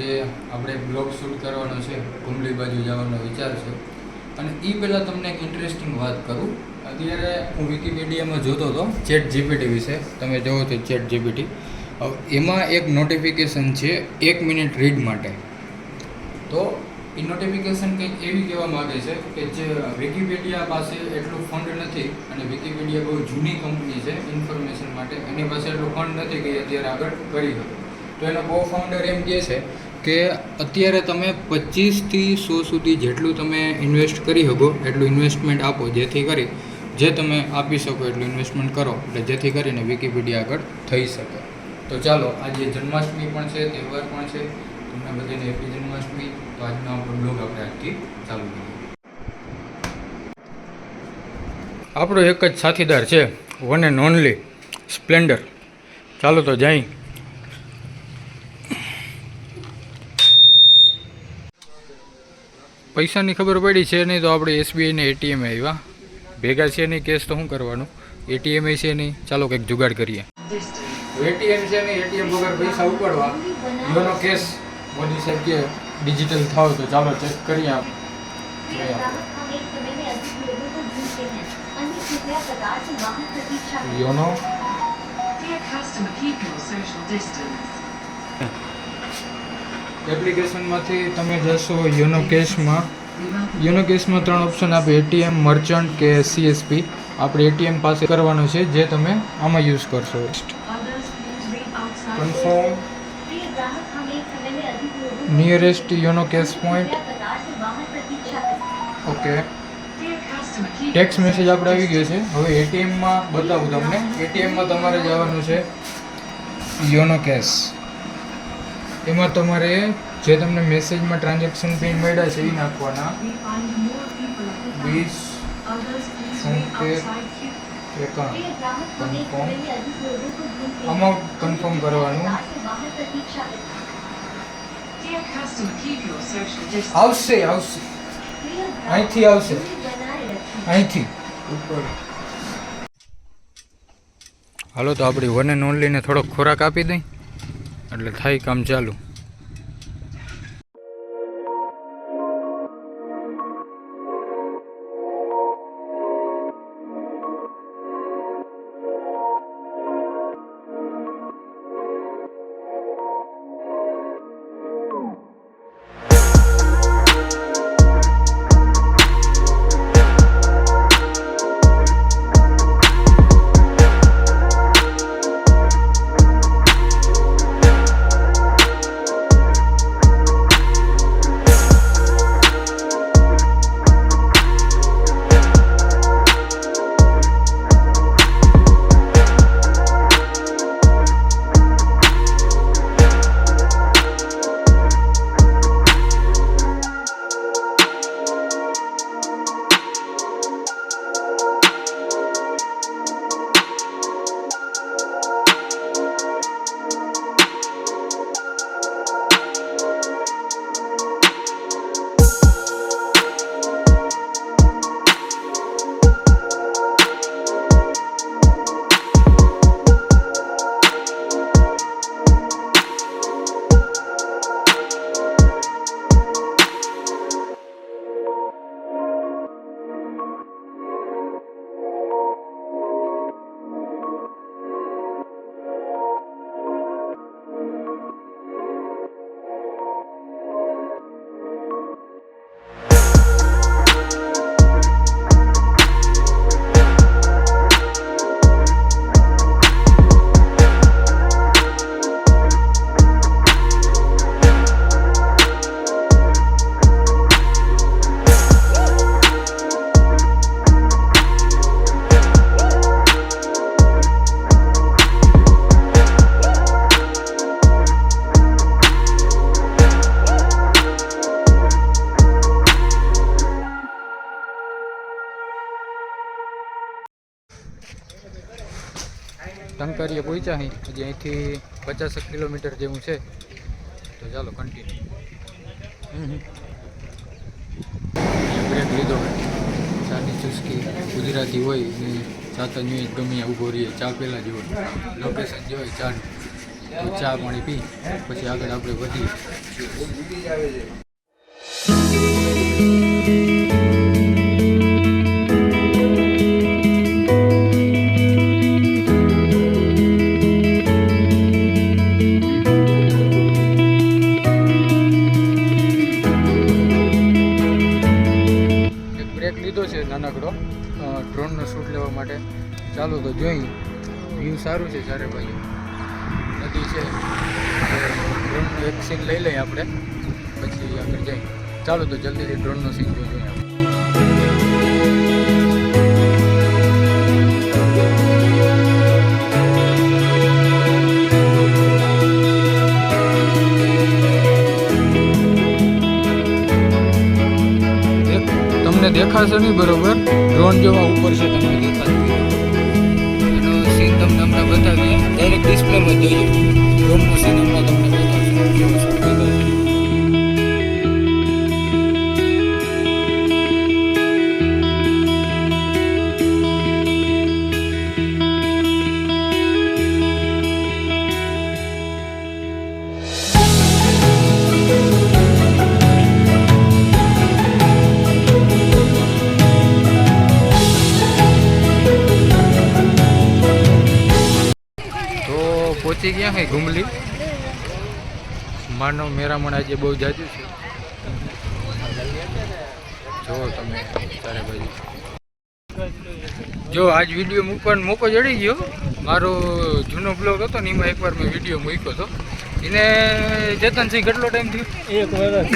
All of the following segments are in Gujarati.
આજે આપણે બ્લોગ શૂટ કરવાનો છે, ghumli બાજુ જવાનો વિચાર છે. અને એ પહેલાં તમને એક ઇન્ટરેસ્ટિંગ વાત કરું. અત્યારે હું વિકીપીડિયામાં જોતો હતો ચેટ જીપીટી વિશે. તમે જોવો છો ચેટ જીપીટી, એમાં એક નોટિફિકેશન છે 1 મિનિટ રીડ માટે. તો એ નોટિફિકેશન કંઈક એવી કહેવા માગે છે કે જે વિકીપીડિયા પાસે એટલું ફંડ નથી, અને વિકીપીડિયા બહુ જૂની કંપની છે ઇન્ફોર્મેશન માટે, એની પાસે એટલું ફંડ નથી કે અત્યારે આગળ કરી શકે. તો એનો કો ફાઉન્ડર એમ કહે છે કે અત્યારે તમે 25 થી 100 સુધી જેટલું તમે ઇન્વેસ્ટ કરી શકો એટલું ઇન્વેસ્ટમેન્ટ આપો, જેથી કરી જે તમે આપી શકો એટલું ઇન્વેસ્ટમેન્ટ કરો, એટલે જેથી કરીને વિકીપીડિયા આગળ થઈ શકે. તો ચાલો, આજે જન્માષ્ટમી પણ છે, તહેવાર પણ છે, તમને બધાને હેપી જન્માષ્ટમી. તો આજનો આપણો બ્લોગ આપણે આજથી ચાલુ કરીએ. આપણો એક જ સાથીદાર છે, વન એન્ડ ઓનલી સ્પ્લેન્ડર. ચાલો તો જાય. પૈસાની ખબર પડી છે નહીં, તો આપણે એસબીઆઈને એટીએમ આવ્યા. ભેગા છે નહીં કેસ, તો શું કરવાનું? એટીએમ છે નહીં, ચાલો કંઈક જુગાડ કરીએ. એટીએમ છે નહીં, એટીએમ વગર પૈસા ઉપાડવા. યોનો કેસ મોદી સાહેબ કે ડિજિટલ થાવ, તો ચાલો ચેક કરીએ. યોનો એપ્લિકેશનમાંથી તમે જશો યોનો કેશમાં. યોનો કેશમાં 3 ઓપ્શન આપે, એટીએમ, મર્ચન્ટ કે સીએસપી. આપણે એટીએમ પાસે કરવાનું છે, જે તમે આમાં યુઝ કરશો. Confirm nearest YONO cash point. Okay, text message આપણે આવી ગયો છે. હવે એટીએમમાં બતાવું તમને. એટીએમમાં તમારે જવાનું છે યોનો કેશ. એમાં તમારે જે તમને મેસેજમાં ટ્રાન્ઝેક્શન પિન મળ્યા છે એ નાખવાના. 20 અમાઉન્ટ કન્ફર્મ કરવાનું. આવશે અહીંથી આવશે, અહીંથી ઉપર. હાલો, તો આપણી વન એન્ડ ઓનલીને થોડોક ખોરાક આપી દઈ એટલે થાય કામ ચાલુ. ટંકારીએ પહોંચ્યા અહીં, હજી અહીંથી 50 કિલોમીટર જેવું છે. તો ચાલો કન્ટિન્યુ. બ્રેક લીધો, ચાની ચુસ્કી. ગુજરાતી હોય એની સાથે જ ગમે ઊભો રહીએ, ચા પહેલાં જ હોય, લોકેશન જોઈ ચા ચા પાણી પી પછી આગળ આપણે વધીએ. નાનકડો ડ્રોનનો શૂટ લેવા માટે. ચાલો તો જોઈ વ્યૂ સારું છે ચારે બાજુ નદી છે. ડ્રોનનો એક સીન લઈ લઈએ આપણે પછી આગળ જઈ. ચાલો તો જલ્દીથી ડ્રોનનો સીન જોઈએ. તમને દેખાશે નહીં બરોબર, ડ્રોન જેવા ઉપર છે તમને દેખાશે. એનો સીન તમને હમણાં બતાવીએ. ડાયરેક્ટ ડિસ્પ્લેમાં જ જોઈએ. ડ્રોનનો સીન હમણાં તમને બતાવશે. પહોંચી ગયા હે ઘુમલી. માનવ મેરામણ આજે બહુ જાજુ છે. જો તમે તારે બાજુ જો આજ વિડીયો મૂકવાનો મોકો જડી ગયો. મારો જૂનો બ્લોગ હતો ને એમાં એકવાર મેં વિડીયો મૂક્યો હતો. એને ચેતનસિંહ કેટલો ટાઈમ થયો? 1 વર્ષ.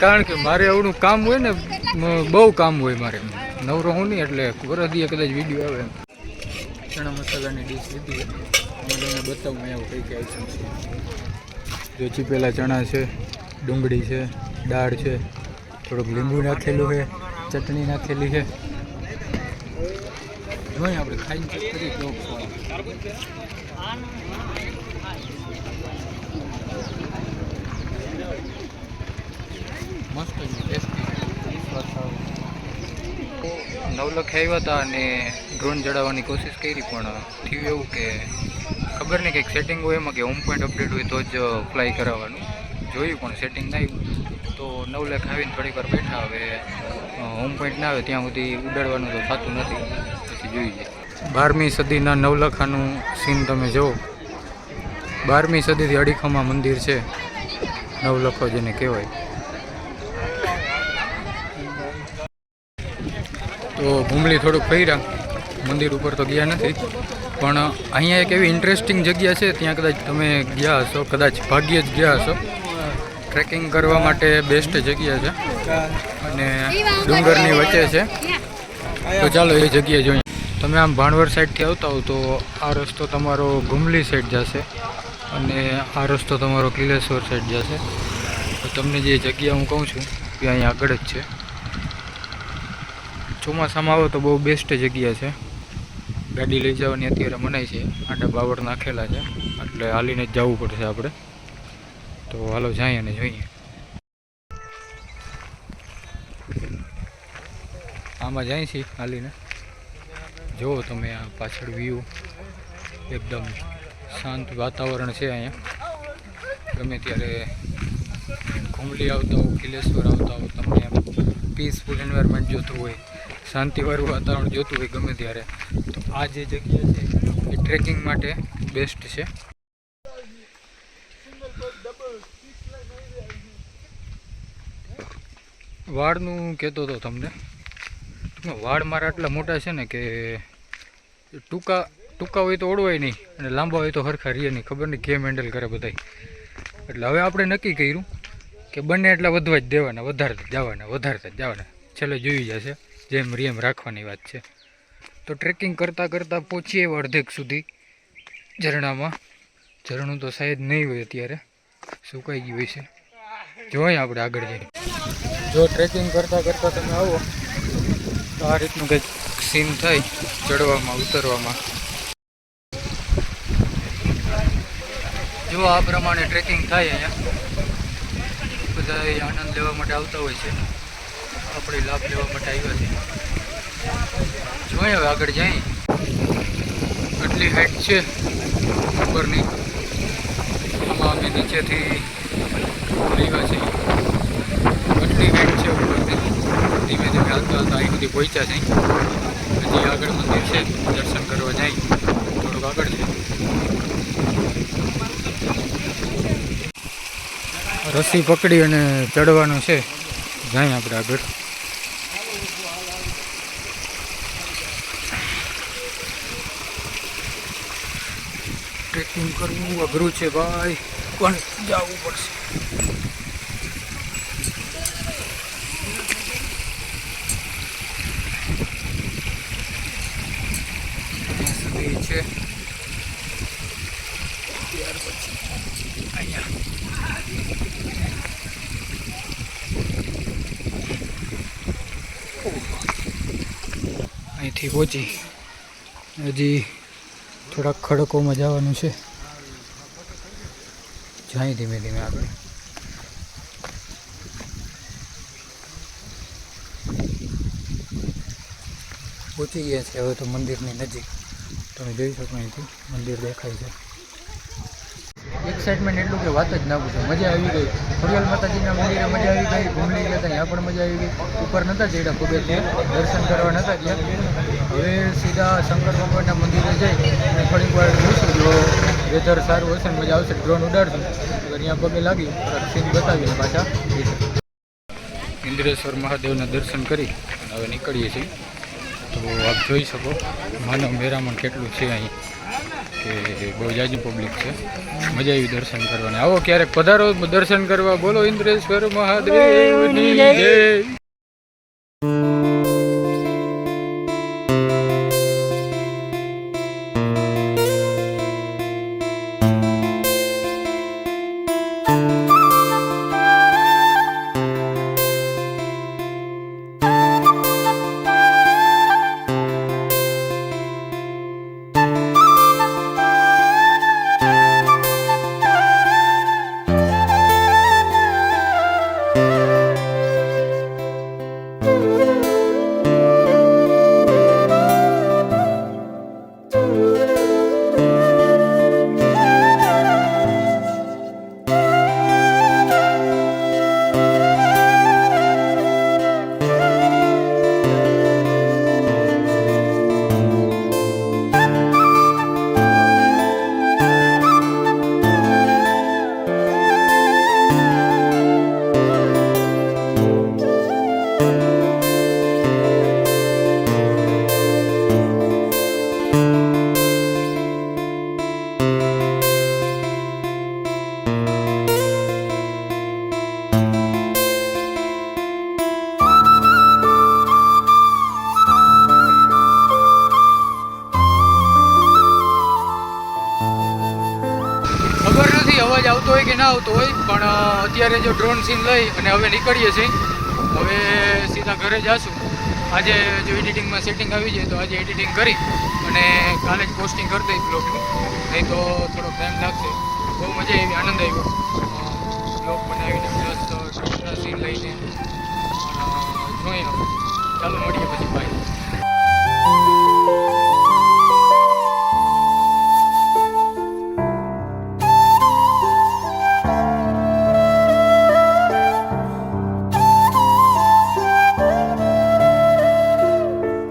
કારણ કે મારે આવડું કામ હોય ને, બહુ કામ હોય મારે, નવરો હું નહીં એટલે વરદીએ કદાચ વિડીયો આવે. ચણા મસાલાની ડીશ લીધી. હું તમને બતાવું અહીંયા કઈ કઈ આઈટમ છે. જો ચીપેલા ચણા છે, ડુંગળી છે, દાળ છે, થોડુંક લીંબુ નાખેલું છે, ચટણી નાખેલી છે. જોઈએ આપણે ખાઈને ચેક કરીએ કેવો મસ્ત ટેસ્ટી. 9 લાખ આવ્યા હતા અને ડ્રોન ચડાવવાની કોશિશ કરી, પણ થયું એવું કે ખબર નહીં કંઈક સેટિંગ હોય એમાં કે હોમ પોઈન્ટ અપડેટ હોય તો જ ફ્લાય કરાવવાનું. જોયું પણ સેટિંગ ના આવ્યું તો 9 લાખ આવીને થોડીક વાર બેઠા. હવે હોમ પોઈન્ટ ના આવે ત્યાં સુધી ઉડાડવાનું તો થતું નથી. પછી જોઈ જાય. 12મી સદીના નવલખાનું સીન તમે જુઓ. 12મી સદીથી અડીખમા મંદિર છે, નવલખો જેને કહેવાય. તો ઘુમલી થોડુંક ફર્યા, મંદિર ઉપર તો ગયા નથી, પણ અહીંયા એક એવી ઇન્ટરેસ્ટિંગ જગ્યા છે, ત્યાં કદાચ તમે ગયા હશો, કદાચ ભાગ્યે જ ગયા હશો. ટ્રેકિંગ કરવા માટે બેસ્ટ જગ્યા છે અને ડુંગરની વચ્ચે છે. તો ચાલો એ જગ્યાએ જોઈએ. તમે આમ ભાણવર સાઈડથી આવતા હો તો આ રસ્તો તમારો ઘુમલી સાઈડ જશે અને આ રસ્તો તમારો કિલેશ્વર સાઈડ જશે. તો તમને જે જગ્યા હું કહું છું એ અહીંયા આગળ જ છે. ચોમાસામાં આવો તો બહુ બેસ્ટ જગ્યા છે. ગાડી લઈ જવાની અત્યારે મનાય છે, આડા બાવળ નાખેલા છે, એટલે હાલીને જ જવું પડશે આપણે. તો હાલો જઈએ અને જોઈએ. આમાં જાય છે હાલીને. જુઓ તમે આ પાછળ વ્યૂ, એકદમ શાંત વાતાવરણ છે અહીંયા. ગમે ત્યારે ઘુમલી આવતા હો, કિલેશ્વર આવતા હો, તમને આમ પીસફુલ એન્વાયરમેન્ટ જોતું હોય, શાંતિવાળું વાતાવરણ જોતું હોય ગમે ત્યારે, તો આ જે જગ્યા છે એ ટ્રેકિંગ માટે બેસ્ટ છે. વાળનું કહેતો હતો તમને. વાળ મારા આટલા મોટા છે ને કે ટૂંકા હોય તો ઓળવાય નહીં અને લાંબા હોય તો હરખા રીએ નહીં. ખબર નહીં કેમ હેન્ડલ કરે બધા. એટલે હવે આપણે નક્કી કર્યું કે બંને એટલા વધવા જ દેવાના, વધારતા જવાના. છેલ્લે જોઈ જશે, જેમ રીએમ રાખવાની વાત છે. તો ટ્રેકિંગ કરતાં કરતાં પહોંચીએ અડધેક સુધી ઝરણામાં. ઝરણું તો શાયદ નહીં હોય, અત્યારે સુકાઈ ગયું હોય છે. જોઈએ આપણે આગળ જઈએ. જો ટ્રેકિંગ કરતાં કરતાં તમે આવો તો આ રીતનું કંઈક સીન થાય ચડવામાં ઉતરવામાં. જો આ પ્રમાણે ટ્રેકિંગ થાય અહીંયા. બધા આનંદ લેવા માટે આવતા હોય છે, આપણે લાભ લેવા માટે આવ્યા છે. જોઈએ હવે આગળ જઈએ. આટલી હાઈટ છે ઉપરની. આમાં અમે નીચેથી લેવા છે. આટલી હાઈટ છે ઉપરની. ધીમે ધીમે હાલતા હાલતા અહીં સુધી પહોંચ્યા છે. હજી આગળ મંદિર છે, દર્શન કરવા જાય થોડુંક આગળ છે. રસ્સી પકડી અને ચડવાનું છે. જાય આપણે આગળ. ટ્રેકિંગ કરવું અઘરું છે ભાઈ, પણ જવું પડશે. સુધી છે ત્યાર પછી અહીંયા અહીંથી પહોંચી હજી થોડાક ખડકોમાં જવાનું છે. જાય ધીમે ધીમે આપણે. પહોંચી ગયા છે હવે તો મંદિરની નજીક. તમે જોઈ શકો અહીંથી મંદિર દેખાય છે. એક્સાઇટમેન્ટ એટલું કે વાત જ ના પૂછો. મજા આવી ગઈ. ખોડિયાર માતાજીના મંદિરે મજા આવી ગઈ. ઘુમલી ગયા હતા, ત્યાં પણ મજા આવી ગઈ. ઉપર નહોતા ચડ્યા પગથિયે, દર્શન કરવા નહોતા ગયા. હવે સીધા શંકર ભગવાનના મંદિરે જઈ અને થોડીક વાર જોઈશું. જો વેધર સારું હશે ને મજા આવશે, ડ્રોન ઉડાડશું. અગર અહીંયા પગે લાગી સીન બતાવીને પાછા ઇન્દ્રેશ્વર મહાદેવના દર્શન કરી અને હવે નીકળીએ છીએ. તો આપ જોઈ શકો માનવ મેરામણ કેટલું છે અહીં, કે બહુ જાજુ પબ્લિક છે. મજા આવી દર્શન કરવાની. આવો ક્યારેક પધારો દર્શન કરવા. બોલો ઇન્દ્રેશ્વર મહાદેવની જય. અવાજ આવતો હોય કે ના આવતો હોય, પણ અત્યારે જો ડ્રોન સીન લઈ અને હવે નીકળીએ છીએ. હવે સીધા ઘરે જઈશું. આજે જો એડિટિંગમાં સેટિંગ આવી જાય તો આજે એડિટિંગ કરી અને કાલે જ પોસ્ટિંગ કરી દઈશ બ્લોગનું. નહીં તો થોડો ટાઈમ લાગશે. બહુ મજા આવી, આનંદ આવ્યો બ્લોગ બનાવીને પ્લસ સીન લઈને. જોઈએ ચાલો મળીએ પછી બાય.